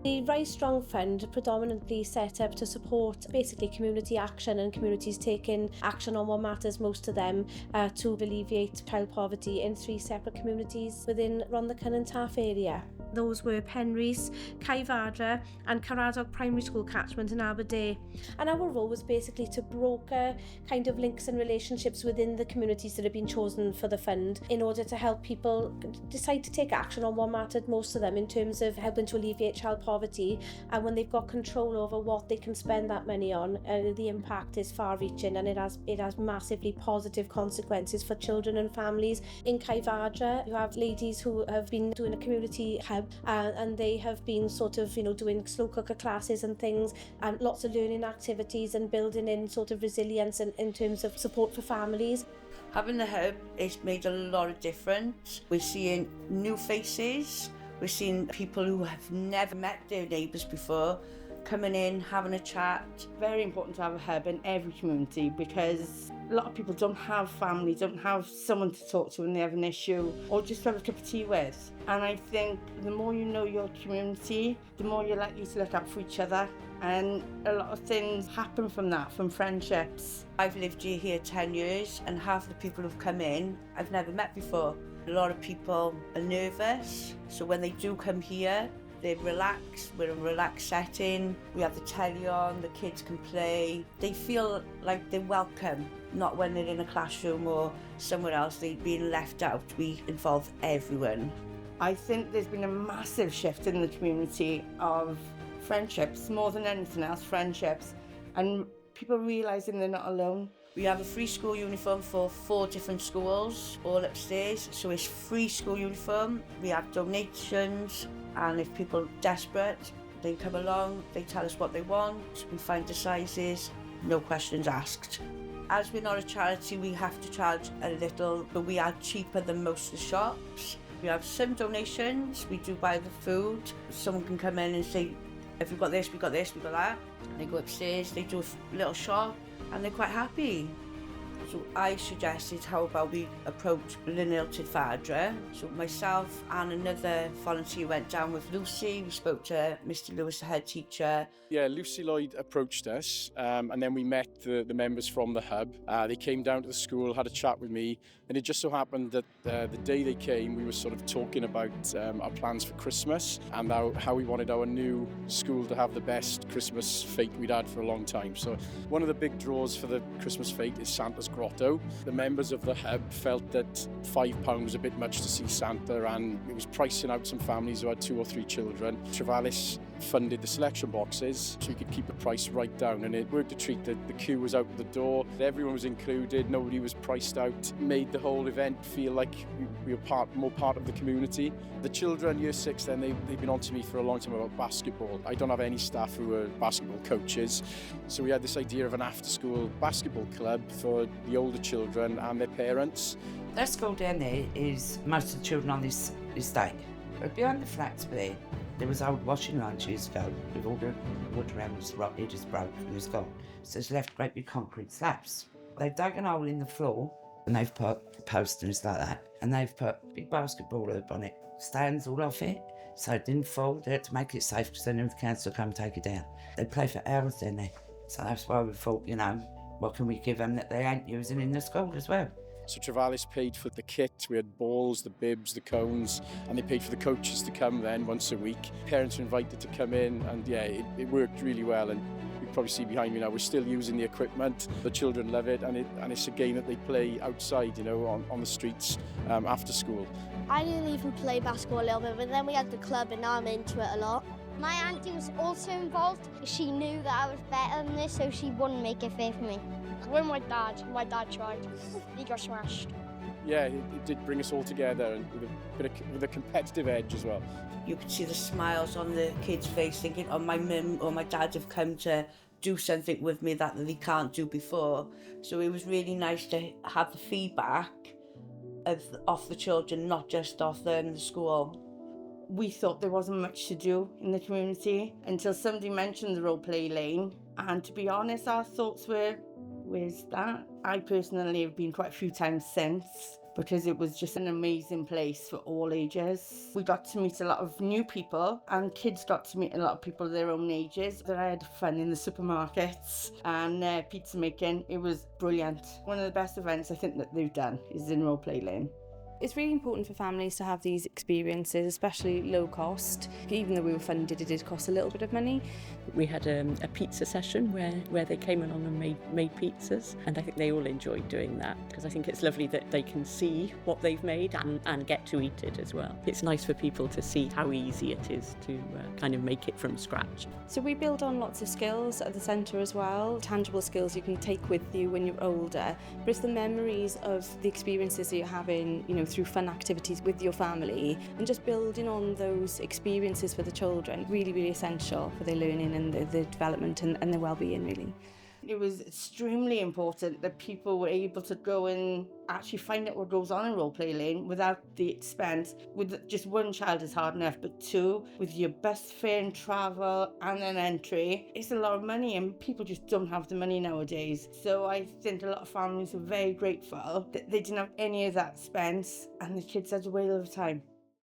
The Rise Strong Fund predominantly set up to support basically community action and communities taking action on what matters most to them to alleviate child poverty in 3 separate communities within Rhondda and Taff area. Those were Penrhys, Cae Fardre and Caradog Primary School catchment in Aberdeen. And our role was basically to broker kind of links and relationships within the communities that have been chosen for the fund in order to help people decide to take action on what mattered most to them in terms of helping to alleviate child poverty. And when they've got control over what they can spend that money on, the impact is far-reaching and it has massively positive consequences for children and families. In Cae Fardre, you have ladies who have been doing a community hub and they have been sort of, doing slow cooker classes and things and lots of learning activities and building in sort of resilience in terms of support for families. Having the hub has made a lot of difference. We're seeing new faces, we're seeing people who have never met their neighbours before coming in, having a chat. Very important to have a hub in every community because a lot of people don't have family, don't have someone to talk to when they have an issue or just have a cup of tea with. And I think the more you know your community, the more you're likely to look out for each other. And a lot of things happen from that, from friendships. I've lived here 10 years and half the people who've come in I've never met before. A lot of people are nervous, so when they do come here, they're relaxed, we're in a relaxed setting, we have the telly on, the kids can play. They feel like they're welcome, not when they're in a classroom or somewhere else, they're being left out. We involve everyone. I think there's been a massive shift in the community of friendships, more than anything else, friendships, and people realising they're not alone. We have a free school uniform for 4 different schools, all upstairs, so it's free school uniform. We have donations, and if people are desperate, they come along, they tell us what they want, we find the sizes, no questions asked. As we're not a charity, we have to charge a little, but we are cheaper than most of the shops. We have some donations, we do buy the food. Someone can come in and say, if we've got this, we've got this, we've got that. They go upstairs, they do a little shop, and they're quite happy. So I suggested how about we approach Cae Fardre. So myself and another volunteer went down with Lucy. We spoke to Mr. Lewis, the head teacher. Yeah, Lucy Lloyd approached us and then we met the members from the hub. They came down to the school, had a chat with me, and it just so happened that the day they came, we were sort of talking about our plans for Christmas and how we wanted our new school to have the best Christmas fete we'd had for a long time. So one of the big draws for the Christmas fete is Santa's Grotto. The members of the hub felt that £5 was a bit much to see Santa, and it was pricing out some families who had 2 or 3 children. Trevalis funded the selection boxes so we could keep the price right down, and it worked a treat. The queue was out the door, everyone was included, nobody was priced out, made the whole event feel like we were more part of the community. The children, year 6 then, they've been on to me for a long time about basketball. I don't have any staff who are basketball coaches, so we had this idea of an after-school basketball club for the older children and their parents. That school down there is most of the children on this estate. But behind the flats there was old washing lines years ago with all the wood around was rotten, it just broke and it's gone. So it's left great big concrete slabs. They've dug an hole in the floor and they've put posters like that, and they've put big basketball hoop on it, stands all off it, so it didn't fall. They had to make it safe because they knew the council would come and take it down. They play for hours down there. So that's why we thought, what can we give them that they ain't using in the school as well? So Trevalis paid for the kit, we had balls, the bibs, the cones, and they paid for the coaches to come then once a week. Parents were invited to come in, and yeah, it worked really well. And you can probably see behind me now, we're still using the equipment. The children love it, and it's a game that they play outside, on the streets after school. I didn't even play basketball a little bit, but then we had the club and now I'm into it a lot. My auntie was also involved. She knew that I was better than this, so she wouldn't make it fair for me. When my dad tried, he got smashed. Yeah, it did bring us all together, and with a competitive edge as well. You could see the smiles on the kids' face thinking, oh, my mum or my dad have come to do something with me that they can't do before. So it was really nice to have the feedback off the children, not just off the school. We thought there wasn't much to do in the community until somebody mentioned the role play lane. And to be honest, our thoughts were, where's that? I personally have been quite a few times since, because it was just an amazing place for all ages. We got to meet a lot of new people, and kids got to meet a lot of people their own ages. That I had fun in the supermarkets and pizza making. It was brilliant. One of the best events I think that they've done is in Role Play Lane. It's really important for families to have these experiences, especially low cost. Even though we were funded, it did cost a little bit of money. We had a pizza session where they came along and made pizzas, and I think they all enjoyed doing that because I think it's lovely that they can see what they've made and get to eat it as well. It's nice for people to see how easy it is to kind of make it from scratch. So we build on lots of skills at the centre as well, tangible skills you can take with you when you're older, but it's the memories of the experiences that you're having, through fun activities with your family, and just building on those experiences for the children, really, really essential for their learning and the development and their well-being, really. It was extremely important that people were able to go and actually find out what goes on in Role Play Lane without the expense. With just one child is hard enough, but two, with your bus fare and travel and an entry, it's a lot of money, and people just don't have the money nowadays. So I think a lot of families are very grateful that they didn't have any of that expense, and the kids had a whale of a time.